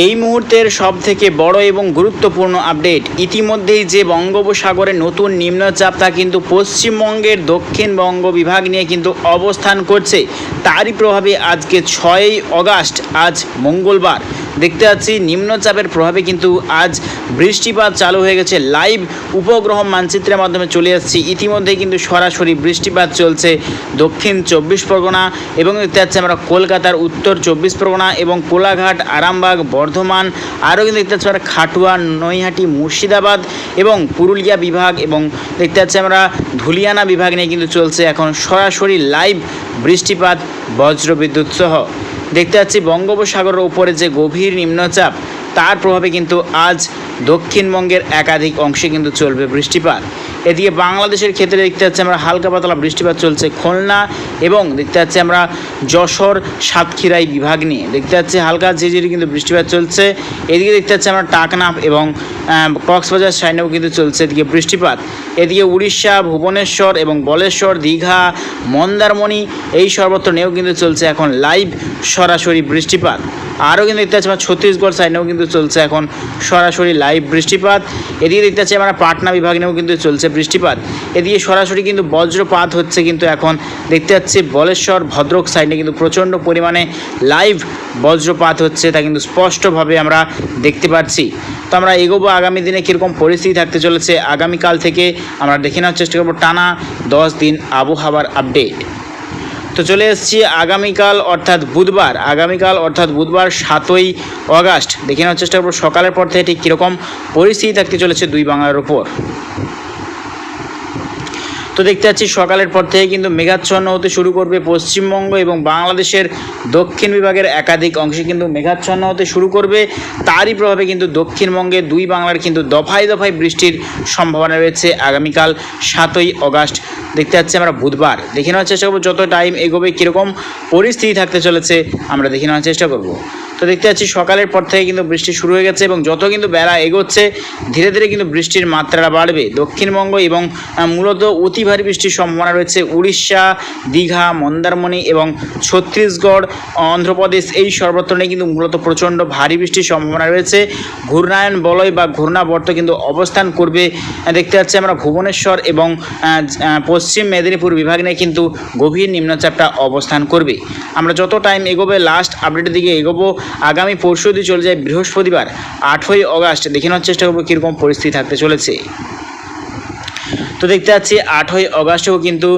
এই মুহূর্তের সবথেকে বড় এবং গুরুত্বপূর্ণ আপডেট, ইতিমধ্যেই যে বঙ্গোপসাগরে নতুন নিম্নচাপ তা কিন্তু পশ্চিমবঙ্গের দক্ষিণবঙ্গ বিভাগ নিয়ে কিন্তু অবস্থান করছে। তারই প্রভাবে আজকে 6ই অগাস্ট, আজ মঙ্গলবার, দেখতে পাচ্ছি নিম্নচাপের প্রভাবে কিন্তু আজ বৃষ্টিপাত চালু হয়ে গেছে। লাইভ উপগ্রহ মানচিত্রের মাধ্যমে চলে আসছি। ইতিমধ্যেই কিন্তু সরাসরি বৃষ্টিপাত চলছে দক্ষিণ 24 পরগনা এবং দেখতে পাচ্ছি আমরা কলকাতার উত্তর 24 পরগনা এবং কোলাঘাট, আরামবাগ, বর্ধমান, আরও কিন্তু দেখতে পাচ্ছি আমরা খাটুয়া, নৈহাটি, মুর্শিদাবাদ এবং পুরুলিয়া বিভাগ এবং দেখতে পাচ্ছি আমরা ধুলিয়ানা বিভাগ নিয়ে কিন্তু চলছে এখন সরাসরি লাইভ বৃষ্টিপাত বজ্রবিদ্যুৎ সহ। দেখতে পাচ্ছি বঙ্গোপসাগরের উপরে যে গভীর নিম্নচাপ তার প্রভাবে কিন্তু আজ দক্ষিণবঙ্গের একাধিক অংশে কিন্তু চলবে বৃষ্টিপাত। এদিকে বাংলাদেশের ক্ষেত্রে দেখতে পাচ্ছি আমরা হালকা পাতলা বৃষ্টিপাত চলছে খুলনা এবং দেখতে পাচ্ছি আমরা যশোর, সাতক্ষীরাই বিভাগ নিয়ে দেখতে পাচ্ছি হালকা ঝিরিঝিরি কিন্তু বৃষ্টিপাত চলছে। এদিকে দেখতে পাচ্ছি আমরা টাকনাফ এবং কক্সবাজার সাইডেও কিন্তু চলছে এদিকে বৃষ্টিপাত। এদিকে উড়িষ্যা, ভুবনেশ্বর এবং বলেশ্বর, দীঘা, মন্দারমণি এই সর্বত্র নিয়েও কিন্তু চলছে এখন লাইভ সরাসরি বৃষ্টিপাত। আরও কিন্তু দেখতে পাচ্ছি আমরা ছত্তিশগড় সাইডেও কিন্তু চলছে এখন সরাসরি লাইভ বৃষ্টিপাত। এদিকে দেখতে পাচ্ছি আমরা পাটনা বিভাগ নিয়েও কিন্তু চলছে বৃষ্টিপাত। এদিকে সরাসরি কিন্তু বজ্রপাত হচ্ছে কিন্তু এখন দেখতে পাচ্ছি বলেশ্বর, ভদ্রক সাইডে কিন্তু প্রচণ্ড পরিমাণে লাইভ বজ্রপাত হচ্ছে, তা কিন্তু স্পষ্টভাবে আমরা দেখতে পাচ্ছি। তো আমরা এগোবো আগামী দিনে কীরকম পরিস্থিতি থাকতে চলেছে আগামীকাল থেকে আমরা দেখে নেওয়ার চেষ্টা করবো টানা 10 দিন আবহাওয়ার আপডেট। তো চলে এসেছি আগামীকাল অর্থাৎ বুধবার 7ই অগাস্ট, দেখে নেওয়ার চেষ্টা করবো সকালের পর থেকে ঠিক কীরকম পরিস্থিতি থাকতে চলেছে দুই বাংলার ওপর। তো দেখতে পাচ্ছি সকালের পর থেকে কিন্তু মেঘাচ্ছন্ন হতে শুরু করবে পশ্চিমবঙ্গ এবং বাংলাদেশের দক্ষিণ বিভাগের একাধিক অংশে কিন্তু মেঘাচ্ছন্ন হতে শুরু করবে। তারই প্রভাবে কিন্তু দক্ষিণবঙ্গে দুই বাংলার কিন্তু দফায় দফায় বৃষ্টির সম্ভাবনা রয়েছে আগামীকাল 7ই অগাস্ট, দেখতে পাচ্ছি আমরা বুধবার। দেখে নেওয়ার চেষ্টা করবো যত টাইম এগোবে কীরকম পরিস্থিতি থাকতে চলেছে আমরা দেখে নেওয়ার চেষ্টা করব। তো দেখতে পাচ্ছি সকালের পর থেকে কিন্তু বৃষ্টি শুরু হয়ে গেছে এবং যত কিন্তু বেলা এগোচ্ছে ধীরে ধীরে কিন্তু বৃষ্টির মাত্রা বাড়বে দক্ষিণবঙ্গ এবং মূলত অতি ভারী বৃষ্টির সম্ভাবনা রয়েছে উড়িষ্যা, দীঘা, মন্দারমণি এবং ছত্তিশগড়, অন্ধ্রপ্রদেশ এই সর্বত্র নিয়ে কিন্তু মূলত প্রচণ্ড ভারী বৃষ্টির সম্ভাবনা রয়েছে। ঘূর্ণায়ন বলয় বা ঘূর্ণাবর্ত কিন্তু অবস্থান করবে দেখতে পাচ্ছি আমরা ভুবনেশ্বর এবং পশ্চিম মেদিনীপুর বিভাগ নিয়ে কিন্তু গভীর নিম্নচাপটা অবস্থান করবে। আমরা যত টাইম এগোবে লাস্ট আপডেটের দিকে এগোবো। আগামী পরশু যদি চলে যায় বৃহস্পতিবার 8ই অগাস্ট, দেখে নেওয়ার চেষ্টা করবো কীরকম পরিস্থিতি থাকতে চলেছে। তো দেখতে পাচ্ছি 8ই অগাস্টেও কিন্তু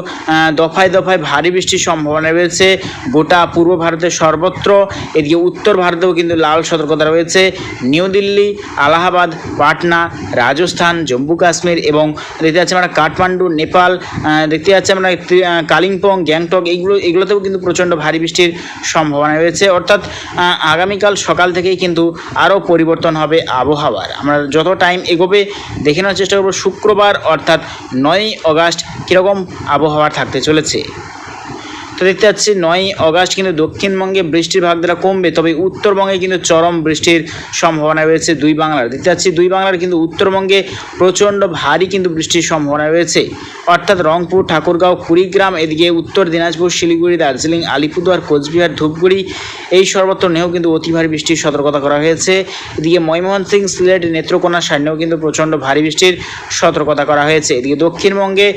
দফায় দফায় ভারী বৃষ্টির সম্ভাবনা রয়েছে গোটা পূর্ব ভারতের সর্বত্র। এদিকে উত্তর ভারতেও কিন্তু লাল সতর্কতা রয়েছে। নিউ দিল্লি, আলাহাবাদ, পাটনা, রাজস্থান, জম্মু কাশ্মীর এবং দেখতে পাচ্ছি আমরা কাঠমান্ডু, নেপাল, দেখতে পাচ্ছি আমরা কালিম্পং, গ্যাংটক এগুলোতেও কিন্তু প্রচণ্ড ভারী বৃষ্টির সম্ভাবনা রয়েছে। অর্থাৎ আগামীকাল সকাল থেকেই কিন্তু আরও পরিবর্তন হবে আবহাওয়ার। আমরা যত টাইম এগোবে দেখে নেওয়ার চেষ্টা করবো শুক্রবার অর্থাৎ 9ই অগাস্ট কীরকম আবহাওয়া থাকতে চলেছে। তো দেখতে পাচ্ছি 9ই অগাস্ট কিন্তু দক্ষিণবঙ্গে বৃষ্টির ভাগ দ্বারা কমবে, তবে উত্তরবঙ্গে কিন্তু চরম বৃষ্টির সম্ভাবনা রয়েছে দুই বাংলার। দেখতে পাচ্ছি দুই বাংলার কিন্তু উত্তরবঙ্গে প্রচণ্ড ভারী কিন্তু বৃষ্টির সম্ভাবনা রয়েছে, অর্থাৎ রংপুর, ঠাকুরগাঁও, কুড়িগ্রাম, এদিকে উত্তর দিনাজপুর, শিলিগুড়ি, দার্জিলিং, আলিপুরদুয়ার, কোচবিহার, ধূপগুড়ি এই সর্বত্র নিয়েও কিন্তু অতি ভারী বৃষ্টির সতর্কতা করা হয়েছে। এদিকে ময়মনসিংহ, সিলেট, নেত্রকোনা সাইডেও কিন্তু প্রচণ্ড ভারী বৃষ্টির সতর্কতা করা হয়েছে। এদিকে দক্ষিণবঙ্গে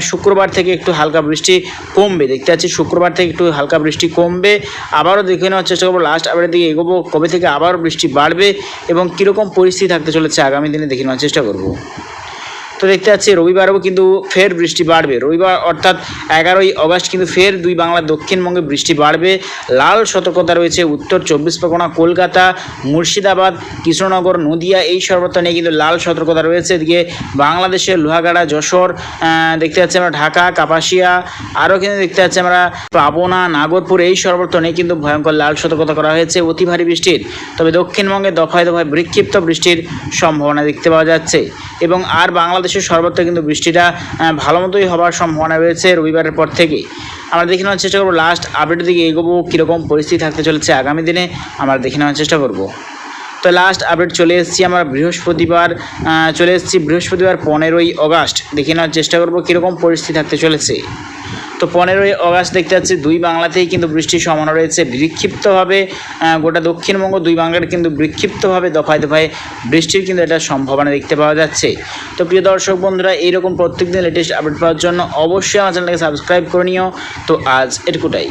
শুক্রবার থেকে একটু হালকা বৃষ্টি কমবে, দেখতে পাচ্ছি শুক্রবার থেকে একটু হালকা বৃষ্টি কমবে। আবারও দেখে নেওয়ার চেষ্টা করবো লাস্ট আপডেটের দিকে এগোবো কবে থেকে আবারও বৃষ্টি বাড়বে এবং কীরকম পরিস্থিতি থাকতে চলেছে আগামী দিনে দেখে নেওয়ার চেষ্টা করব। তো দেখতে পাচ্ছি রবিবারও কিন্তু ফের বৃষ্টি বাড়বে। রবিবার অর্থাৎ 11ই অগাস্ট কিন্তু ফের দুই বাংলার দক্ষিণবঙ্গে বৃষ্টি বাড়বে। লাল সতর্কতা রয়েছে উত্তর 24 পরগনা, কলকাতা, মুর্শিদাবাদ, কৃষ্ণনগর, নদিয়া এই সর্বত্র নিয়ে কিন্তু লাল সতর্কতা রয়েছে। এদিকে বাংলাদেশের লোহাগাড়া, যশোর, দেখতে পাচ্ছি আমরা ঢাকা, কাপাসিয়া, আরও কিন্তু দেখতে পাচ্ছি আমরা পাবনা, নাগরপুর এই সর্বত্র নিয়ে কিন্তু ভয়ঙ্কর লাল সতর্কতা করা হয়েছে অতি ভারী বৃষ্টির। তবে দক্ষিণবঙ্গে দফায় দফায় বিক্ষিপ্ত বৃষ্টির সম্ভাবনা দেখতে পাওয়া যাচ্ছে এবং আর বাংলাদেশের সর্বত্র কিন্তু বৃষ্টিটা ভালো মতোই হওয়ার সম্ভাবনা রয়েছে রবিবারের পর থেকে। আমরা দেখে নেওয়ার চেষ্টা করবো লাস্ট আপডেটের দিকে এগোবো কীরকম পরিস্থিতি থাকতে চলেছে আগামী দিনে আমরা দেখে নেওয়ার চেষ্টা করব। তো লাস্ট আপডেট চলে এসেছি আমরা বৃহস্পতিবার 15ই অগাস্ট, দেখে নেওয়ার চেষ্টা করবো কীরকম পরিস্থিতি থাকতে চলেছে। তো 15ই অগাস্ট দেখতে পাচ্ছি দুই বাংলাতেই কিন্তু বৃষ্টির সম্ভাবনা রয়েছে। বিক্ষিপ্তভাবে গোটা দক্ষিণবঙ্গ দুই বাংলার কিন্তু বিক্ষিপ্তভাবে দফায় দফায় বৃষ্টির কিন্তু একটা সম্ভাবনা দেখতে পাওয়া যাচ্ছে। তো প্রিয় দর্শক বন্ধুরা, এইরকম প্রত্যেকদিন লেটেস্ট আপডেট পাওয়ার জন্য অবশ্যই আমার চ্যানেলটাকে সাবস্ক্রাইব করে নিও। তো আজ এটুকুটাই।